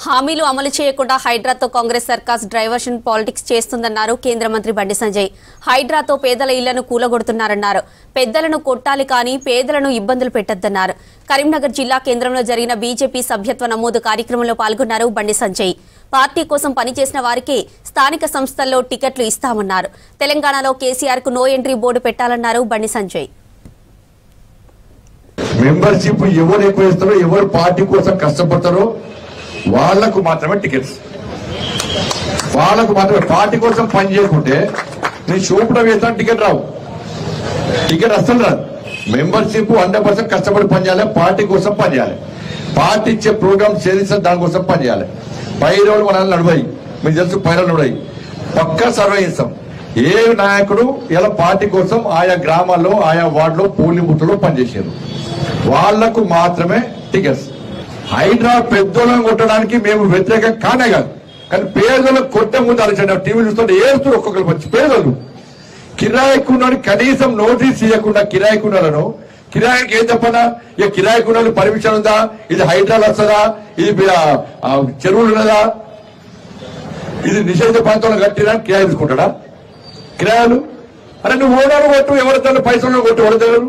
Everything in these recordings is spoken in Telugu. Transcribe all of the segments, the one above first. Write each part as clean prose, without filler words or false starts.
హామీలు అమలు చేయకుండా హైడ్రాతో కాంగ్రెస్ సర్కార్ డైవర్షన్ పాలిటిక్స్ చేస్తుందన్నారు కేంద్ర మంత్రి బండి సంజయ్. హైడ్రాతో పేదల ఇళ్లను కూలగొడుతున్నారన్నారు. పెద్దలను కొట్టాలి కానీ పేదలను ఇబ్బందులు పెట్టొద్దన్నారు. కరీంనగర్ జిల్లా కేంద్రంలో జరిగిన బీజేపీ సభ్యత్వ నమోదు కార్యక్రమంలో పాల్గొన్నారు బండి సంజయ్. పార్టీ కోసం పనిచేసిన వారికి స్థానిక సంస్థల్లో టికెట్లు ఇస్తామన్నారు. తెలంగాణలో కేసీఆర్ కు no entry board పెట్టాలన్నారు Bandi Sanjay. Membership ఎవరు ఎక్కువ ఇస్తారో, ఎవరు పార్టీ కోసం కష్టపడతారో వాళ్లకు మాత్రమే టికెట్స్, వాళ్ళకు మాత్రమే. పార్టీ కోసం పని చేయకుంటే నేను చూపడం వేస్తాను, టికెట్ రావు, టికెట్ అస్సలు రాదు. మెంబర్షిప్ 100% కష్టపడి పనిచేయాలి, పార్టీ కోసం పనిచేయాలి, పార్టీ ఇచ్చే ప్రోగ్రామ్ చేస్తే దానికోసం పనిచేయాలి. పైరోలు మన నడవాయి, మీకు తెలుసు, పైరోలు నడవాయి పక్కా సర్వే చేస్తాం. ఏ నాయకుడు ఇలా పార్టీ కోసం ఆయా గ్రామాల్లో ఆయా వార్డులో పోలింగ్ బూత్లో పనిచేశారు, వాళ్లకు మాత్రమే టికెట్స్. హైడ్రా పెద్దోళ్ళని కొట్టడానికి మేము వ్యతిరేకం కానే కాదు, కానీ పేదలకు కొట్టే ముందు ఆలోచన. టీవీ చూస్తుంటే ఏడుస్తూ ఒక్కొక్కరు వచ్చి పేదలు కిరాయికున్నాడు కనీసం నోటీస్ ఇవ్వకుండా కిరాయికున్నాలను కిరాయికి ఏం చెప్పనా, ఇక కిరాయికున్నాడు పర్మిషన్ ఉందా, ఇది హైడ్రాలు వస్తుందా, ఇది చెరువులు ఉన్నదా, ఇది నిషేధ ప్రాంతంలో కట్టినా కిరాయి తీసుకుంటాడా? కిరాయాలు అరే నువ్వు ఓనర్ కొట్టు, ఎవరితో పైసలు కొట్టు, ఎవరిద్దరు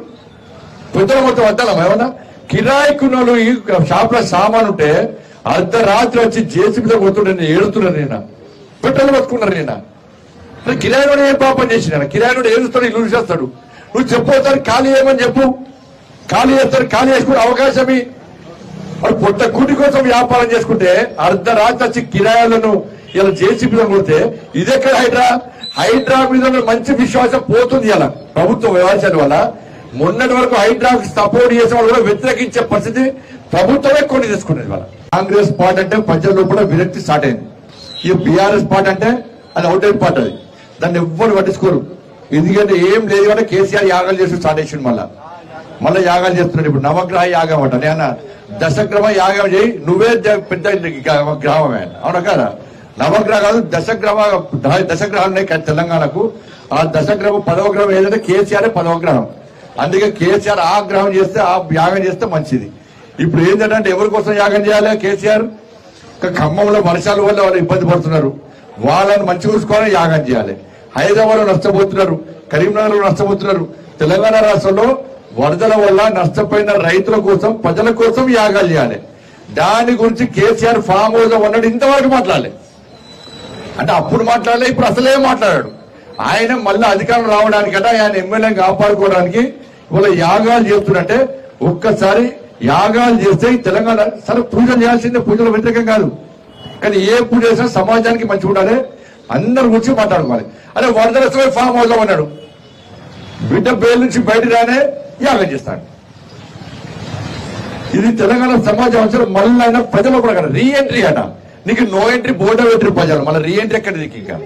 పెద్దలు మొత్తం వద్దాలా ఏమన్నా? కిరాయికున్నోళ్ళు ఈ షాప్ లో సామాన్ ఉంటే అర్ధరాత్రి వచ్చి జేసీబీతో కొడుతుంటే నేను ఏడుతున్నాను, నేను పెట్రోల్ పట్టుకున్నారు. నేను కిరాయిలో ఏం పాపం చేసిన, కిరాయిలో ఏడుస్తాడు, ఇల్లు చేస్తాడు. నువ్వు చెప్పవుతారు ఖాళీ చేయమని చెప్పు, ఖాళీ చేస్తారు, ఖాళీ చేసుకునే అవకాశం. వాడు పొట్ట కూటి కోసం వ్యాపారం చేసుకుంటే అర్ధరాత్రి వచ్చి కిరాయిలను ఇలా జేసీబీతో కొడితే ఇదెక్కడ హైడ్రా? హైడ్రా మీద మంచి విశ్వాసం పోతుంది ఇలా ప్రభుత్వ వ్యవహారాల వల్ల. మొన్నటి వరకు హైడ్రాకి సపోర్ట్ చేసే వాళ్ళు కూడా వ్యతిరేకించే పరిస్థితి ప్రభుత్వమే కొన్ని తీసుకునేది. వాళ్ళ కాంగ్రెస్ పార్టీ అంటే ప్రజల్లో కూడా విరక్తి స్టార్ట్ అయింది. ఈ బీఆర్ఎస్ పార్టీ అంటే అది అవుట్ పార్టీ, అది దాన్ని ఎవ్వరు పట్టించుకోరు. ఎందుకంటే ఏం లేదు అంటే కేసీఆర్ యాగాలు చేసి స్టార్ట్ చేసిండు, మళ్ళీ యాగాలు చేస్తున్నాడు. ఇప్పుడు నవగ్రహ యాగం అంట, నేను దశగ్రహ యాగం చేయి, నువ్వే పెద్ద గ్రామమే, అవునా కదా? నవగ్రహాలు దశగ్రహాలు ఉన్నాయి తెలంగాణకు. ఆ దశగ్రహం 10వ గ్రహం ఏదంటే కేసీఆర్ 10వ గ్రహం. అందుకే కేసీఆర్ ఆ గ్రహం చేస్తే, ఆ యాగం చేస్తే మంచిది. ఇప్పుడు ఏంటంటే ఎవరి కోసం యాగం చేయాలి? కేసీఆర్ ఖమ్మంలో వర్షాల వల్ల వాళ్ళు ఇబ్బంది పడుతున్నారు, వాళ్ళని మంచి చూసుకోవాలని యాగం చేయాలి. హైదరాబాద్ లో నష్టపోతున్నారు, కరీంనగర్ లో నష్టపోతున్నారు. తెలంగాణ రాష్ట్రంలో వరదల వల్ల నష్టపోయిన రైతుల కోసం, ప్రజల కోసం యాగాలు చేయాలి. దాని గురించి కేసీఆర్ ఫామ్ హౌస్ లో ఉన్నాడు, ఇంతవరకు మాట్లాడలే. అంటే అప్పుడు మాట్లాడలే, ఇప్పుడు అసలే మాట్లాడాడు. ఆయన మళ్ళీ అధికారం రావడానికంటే, ఆయన ఎమ్మెల్యేని కాపాడుకోవడానికి ఇవాళ యాగాలు చేస్తున్నట్టే. ఒక్కసారి యాగాలు చేస్తే తెలంగాణ సరే పూజలు చేయాల్సిందే, పూజలు వ్యతిరేకం కాదు, కానీ ఏ పూజ చేసినా సమాజానికి మంచి ఉండాలి, అందరి గురించి మాట్లాడుకోవాలి. అదే వరదలతో ఫామ్ హౌస్ లో ఉన్నాడు, బిడ్డ బెయిల్ నుంచి బయట రానే యాగం చేస్తాడు. ఇది తెలంగాణ సమాజం అవసరం. మళ్ళీ ఆయన ప్రజలు కూడా రీఎంట్రీ అట, నీకు నో ఎంట్రీ బోర్డు ఎంట్రీ ప్రజలు, మళ్ళీ రీఎంట్రీ ఎక్కడిది ఇంకా?